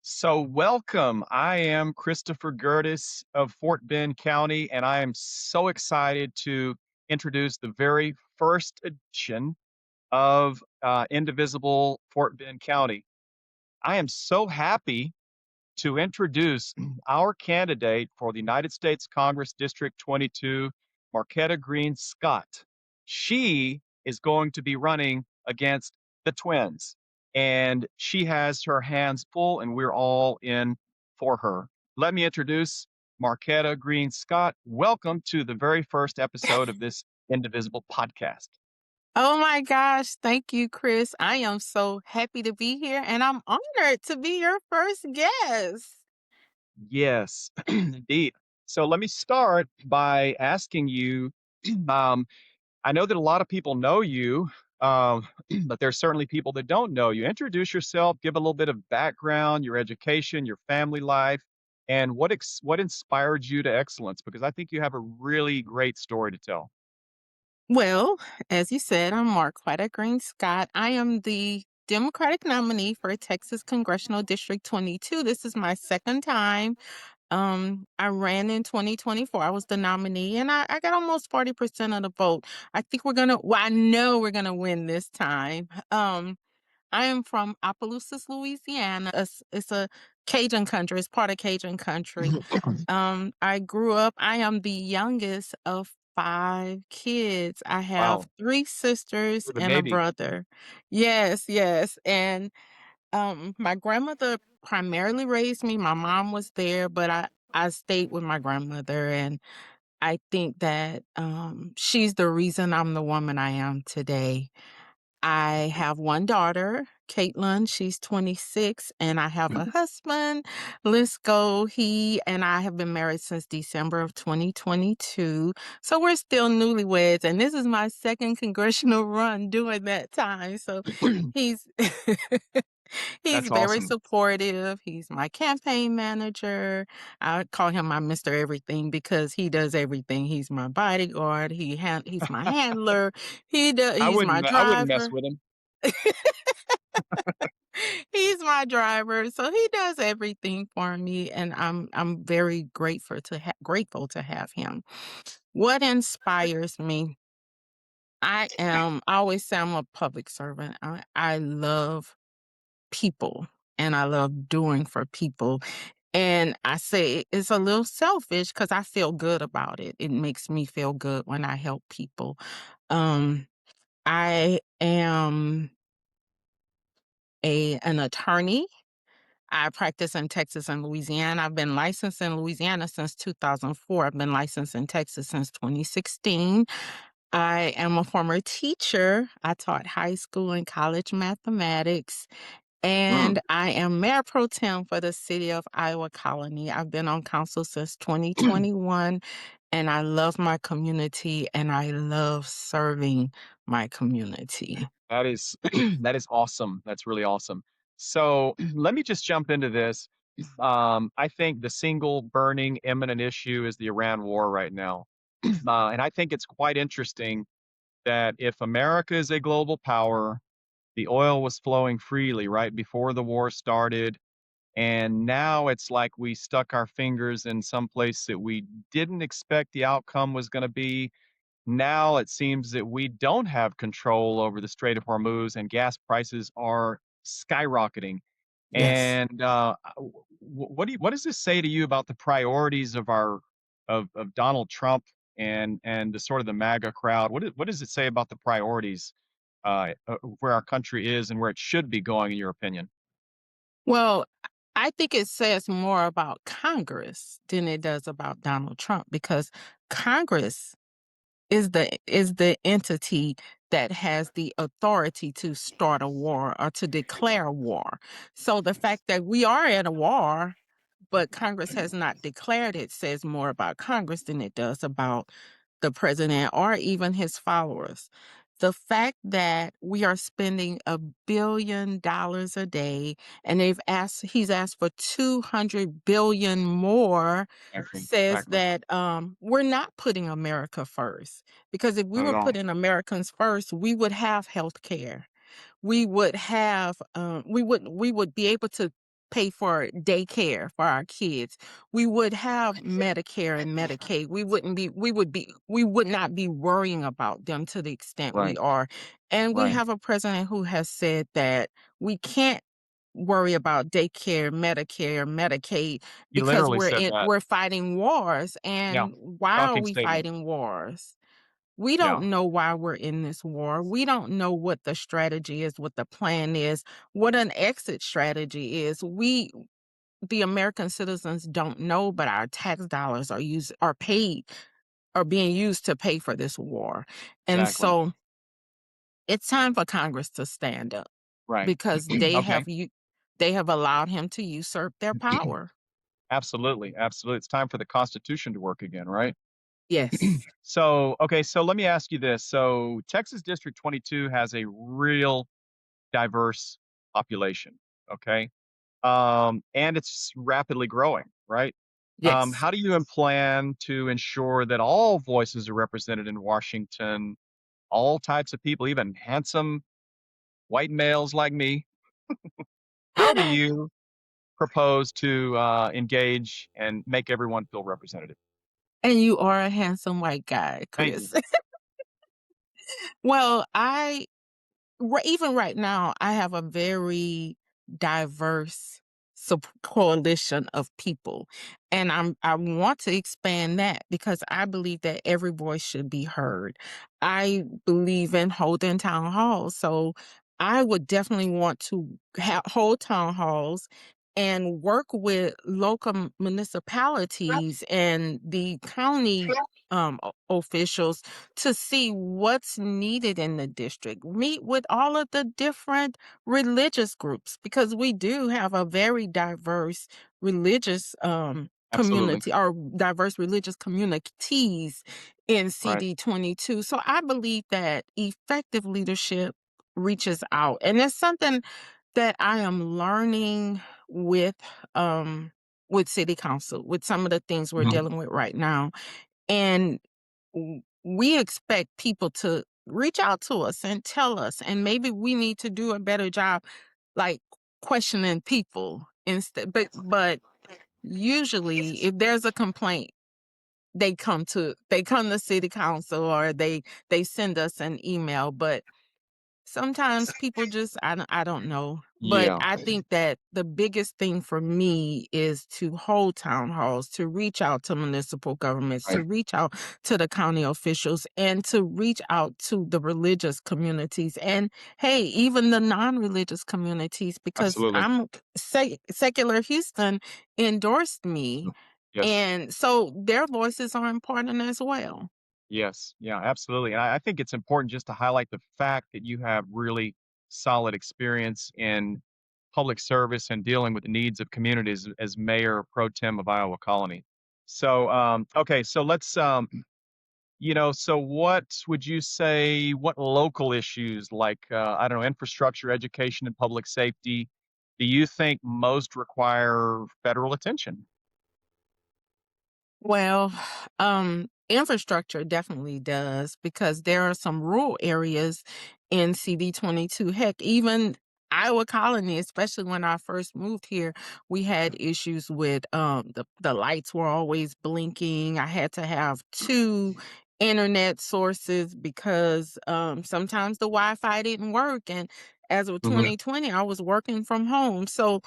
So, welcome. I am Christopher Gertis of Fort Bend County, and I am so excited to introduce the very first edition of Indivisible Fort Bend County. I am so happy to introduce our candidate for the United States Congress District 22, Marquette Green Scott. She is going to be running against the twins, and she has her hands full, and we're all in for her. Let me introduce Marquette Green Scott. Welcome to the very first episode of this Indivisible podcast. Oh my gosh, thank you, Chris. I am so happy to be here and I'm honored to be your first guest. Yes, indeed. So let me start by asking you um, I know that a lot of people know you, but there's certainly people that don't know you. Introduce yourself, give a little bit of background, your education, your family life, and what inspired you to excellence, because I think you have a really great story to tell. Well, as you said, I'm Marquette Green Scott. I am the Democratic nominee for Texas Congressional District 22. This is my second time. I ran in 2024. I was the nominee and I got almost 40% of the vote. I know we're gonna win this time. I am from Opelousas, Louisiana. It's a Cajun country. It's part of Cajun country. I am the youngest of five kids. I have Wow, three sisters you're the and a baby. brother. Yes, yes. And my grandmother primarily raised me. My mom was there, but I stayed with my grandmother, and I think that she's the reason I'm the woman I am today. I have one daughter, Caitlin. She's 26, and I have a husband, Lisco. He and I have been married since December of 2022. So we're still newlyweds, and this is my second congressional run during that time. So he's he's That's very awesome. supportive. He's my campaign manager. I call him my Mr. Everything because he does everything. He's my bodyguard. He's my handler. He's my I wouldn't mess driver. with him. He's my driver, so he does everything for me, and I'm very grateful to have him. What inspires me? I always say I'm a public servant. I love people, and I love doing for people. And I say it's a little selfish because I feel good about it. It makes me feel good when I help people. Um, I am an attorney. I practice in Texas and Louisiana. I've been licensed in Louisiana since 2004. I've been licensed in Texas since 2016. I am a former teacher. I taught high school and college mathematics. And Mm. I am Mayor Pro Tem for the city of Iowa Colony. I've been on council since 2021, and I love my community and I love serving my community. That is that is awesome. That's really awesome. So let me just jump into this. I think the single burning imminent issue is the Iran war right now. And I think it's quite interesting that if America is a global power, the oil was flowing freely right before the war started. And now it's like we stuck our fingers in some place that we didn't expect the outcome was going to be. Now it seems that we don't have control over the Strait of Hormuz, and gas prices are skyrocketing. Yes. And what does this say to you about the priorities of our of Donald Trump and the sort of the MAGA crowd? What does it say about the priorities, where our country is and where it should be going, in your opinion? Well, I think it says more about Congress than it does about Donald Trump because Congress is the entity that has the authority to start a war or to declare war. So the fact that we are in a war, but Congress has not declared it says more about Congress than it does about the president or even his followers. The fact that we are spending $1 billion a day and he's asked for 200 billion more Exactly, says exactly. that we're not putting America first. Because if we Not at were all. putting Americans first, we would have health care. We would have we would be able to pay for daycare for our kids. We would have Medicare and Medicaid. We would not be worrying about them to the extent we Right. are. And we Right. have a president who has said that we can't worry about daycare, Medicare, Medicaid He because literally said that. we're fighting wars. Yeah. And why are Shocking we statement. fighting wars? We Yeah. don't know why we're in this war. We don't know what the strategy is, what the plan is, what an exit strategy is. The American citizens don't know, but our tax dollars are being used to pay for this war. And Exactly. so it's time for Congress to stand up Right. because Okay. they have allowed him to usurp their power. Absolutely. Absolutely. It's time for the Constitution to work again, right? Yes. So, okay, so let me ask you this. So, Texas District 22 has a real diverse population, okay? And it's rapidly growing, right? Yes. How do you plan to ensure that all voices are represented in Washington, all types of people, even handsome white males like me? How do you propose to engage and make everyone feel represented? And you are a handsome white guy, Thank you. Chris. Well, even right now, I have a very diverse coalition of people, and I want to expand that because I believe that every voice should be heard. I believe in holding town halls, so I would definitely want to hold town halls and work with local municipalities and the county officials to see what's needed in the district. Meet with all of the different religious groups because we do have a very diverse religious Absolutely. community or diverse religious communities in Right. CD22. So I believe that effective leadership reaches out. And it's something that I am learning with city council, with some of the things we're Mhm. dealing with right now. And we expect people to reach out to us and tell us, and maybe we need to do a better job, like questioning people instead. But usually, if there's a complaint, they come to city council or they send us an email. But sometimes people just I don't know, but Yeah. I think that the biggest thing for me is to hold town halls, to reach out to municipal governments, to Right. reach out to the county officials, and to reach out to the religious communities, and, hey, even the non-religious communities, because Absolutely. Secular Houston endorsed me, Yes. and so their voices are important as well. Yes. Yeah, absolutely. And I think it's important just to highlight the fact that you have really solid experience in public service and dealing with the needs of communities as mayor pro tem of Iowa Colony. So, okay, so let's, so what would you say, what local issues like, I don't know, infrastructure, education, and public safety do you think most require federal attention? Well, infrastructure definitely does because there are some rural areas in CD22. Heck, even Iowa Colony, especially when I first moved here, we had issues with the lights were always blinking. I had to have two internet sources because sometimes the Wi-Fi didn't work. And as of Hmm. 2020, I was working from home. So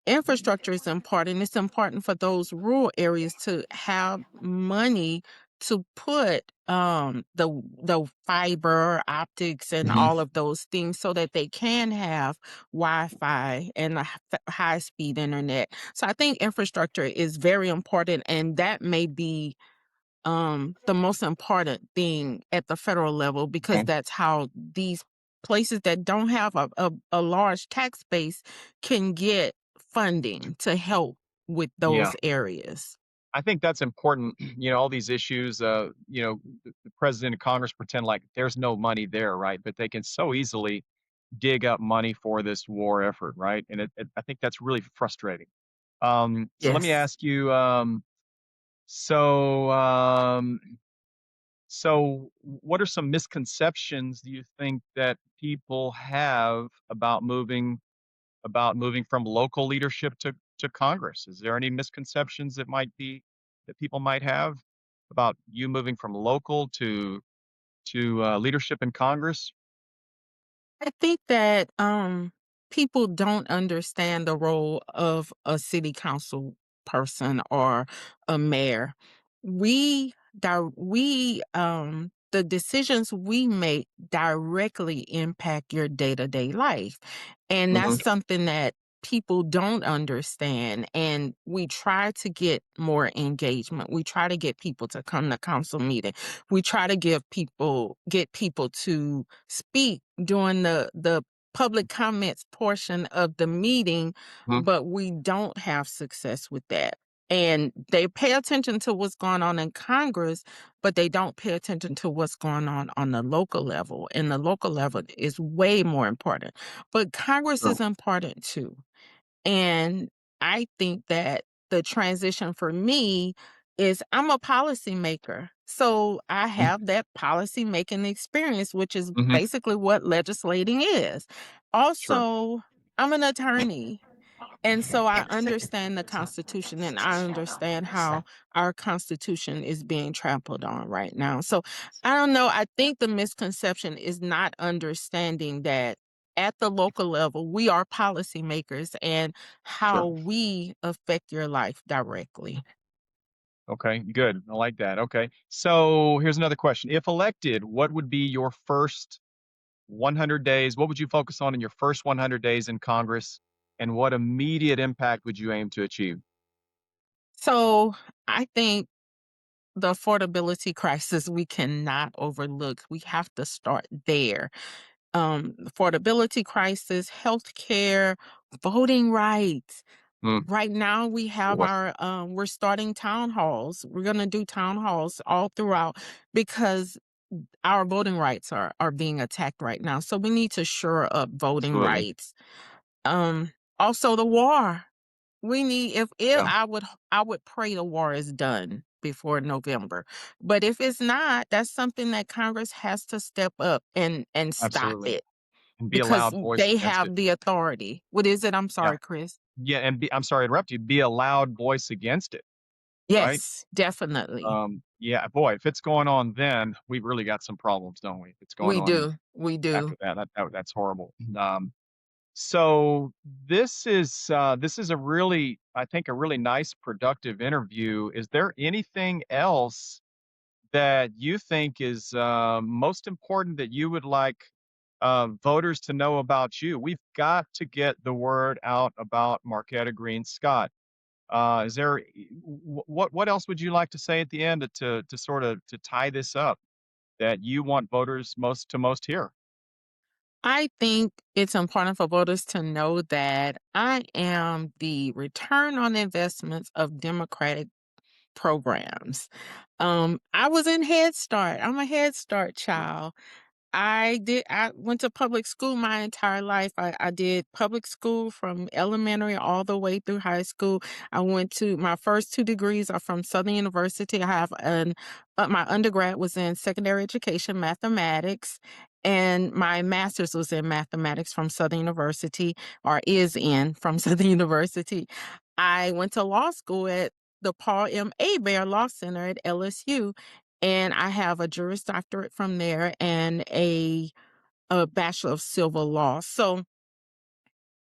infrastructure is important. It's important for those rural areas to have money to put the fiber optics and Hmm. all of those things so that they can have Wi-Fi and high speed internet. So I think infrastructure is very important, and that may be the most important thing at the federal level because Okay. that's how these places that don't have a large tax base can get funding to help with Yeah. those areas. I think that's important. All these issues, the president and Congress pretend like there's no money there, right? But they can so easily dig up money for this war effort, right? And I think that's really frustrating. So let me Yes. ask you, so, so what are some misconceptions do you think that people have about moving about moving from local leadership to Congress? Is there any misconceptions that people might have about you moving from local to leadership in Congress? I think that people don't understand the role of a city council person or a mayor. The decisions we make directly impact your day-to-day life. And Mhm. that's something that people don't understand. And we try to get more engagement. We try to get people to come to council meeting. We try to get people to speak during the public comments portion of the meeting, Mhm. but we don't have success with that. And they pay attention to what's going on in Congress, but they don't pay attention to what's going on the local level. And the local level is way more important. But Congress Sure. is important too. And I think that the transition for me is I'm a policymaker. So I Mhm. have that policy making experience, which is Mhm. basically what legislating is. Sure. Also, I'm an attorney. And so I understand the Constitution and I understand how our Constitution is being trampled on right now. So I don't know. I think the misconception is not understanding that at the local level, we are policymakers and how Sure. we affect your life directly. Okay, good. I like that. Okay. So here's another question. If elected, what would be your first 100 days? What would you focus on in your first 100 days in Congress? And what immediate impact would you aim to achieve? So I think the affordability crisis we cannot overlook. We have to start there. Affordability crisis, healthcare, voting rights. Mm, Right now we have boy, we're starting town halls. We're going to do town halls all throughout because our voting rights are being attacked right now. So we need to shore up voting absolutely. rights. Also the war. We need if Yeah, I would pray the war is done before November. But if it's not, that's something that Congress has to step up and stop absolutely. it And be a because loud voice they against it. have the authority. What is it? I'm Yeah. sorry, Chris. Yeah. And I'm sorry to interrupt you. Be a loud voice against it, right? Yes, definitely. Yeah, boy, if it's going on then, we've really got some problems, don't we? If it's going We on do. We after do. that, that's horrible. So this is a really, I think, a really nice, productive interview. Is there anything else that you think is most important that you would like voters to know about you? We've got to get the word out about Marquette Green Scott. Is there what else would you like to say at the end to sort of to tie this up that you want voters most hear? I think it's important for voters to know that I am the return on investments of Democratic programs. I was in Head Start. I'm a Head Start child. I went to public school my entire life. I did public school from elementary all the way through high school. I went to my first 2 degrees are from Southern University. I have an my undergrad was in secondary education mathematics, and my master's was in mathematics from Southern University, or is in from Southern University. I went to law school at the Paul M. Bear Law Center at LSU, and I have a Juris Doctorate from there and a Bachelor of Civil Law. So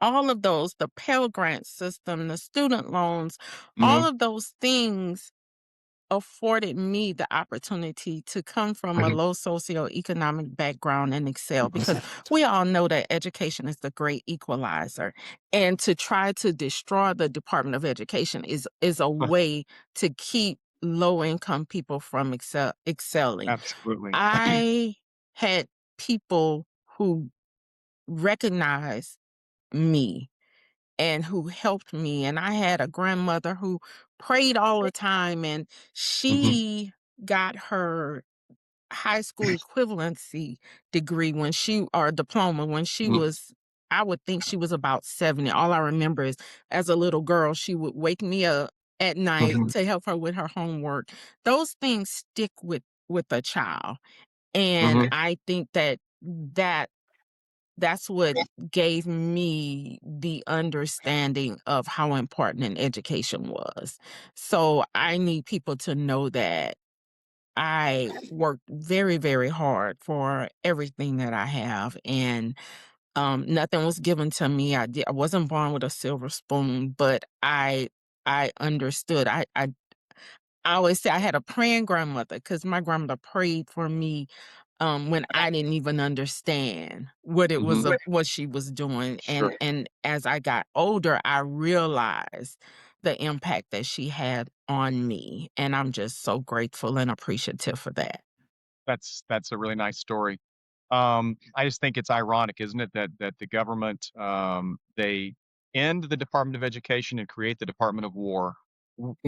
all of those, the Pell Grant system, the student loans, all Mhm, of those things afforded me the opportunity to come from a mhm, low socioeconomic background and excel because mhm. we all know that education is the great equalizer. And to try to destroy the Department of Education is a way to keep low income people from excelling. Absolutely. I had people who recognized me and who helped me, and I had a grandmother who prayed all the time, and Mhm, she got her high school equivalency degree when she or diploma when she mhm, was I would think she was about 70. All I remember is as a little girl, she would wake me up at night mhm, to help her with her homework. Those things stick with a child. And mhm. I think that that's what gave me the understanding of how important an education was. So I need people to know that I worked very, very hard for everything that I have, and nothing was given to me. I wasn't born with a silver spoon, but I understood. I always say I had a praying grandmother because my grandmother prayed for me, when I didn't even understand what it was Mhm. what she was doing, Sure. and as I got older, I realized the impact that she had on me, and I'm just so grateful and appreciative for that. That's a really nice story. I just think it's ironic, isn't it, that the government, they end the Department of Education and create the Department of War.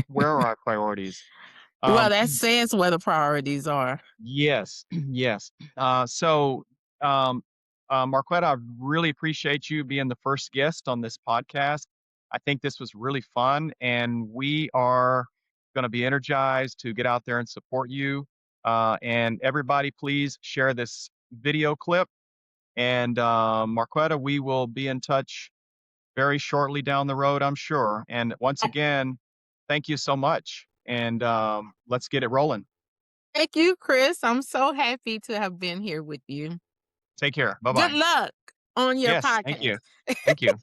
Where are our priorities? Well, Um, that says where the priorities are. yes, yes. Um, Marquetta, I really appreciate you being the first guest on this podcast. I think this was really fun, and we are going to be energized to get out there and support you. And everybody, please share this video clip. And Marquetta, we will be in touch very shortly down the road, I'm sure. And once again, thank you so much. And let's get it rolling. Thank you, Chris. I'm so happy to have been here with you. Take care. Bye Good bye. luck on your Yes, thank podcast. you. Thank you.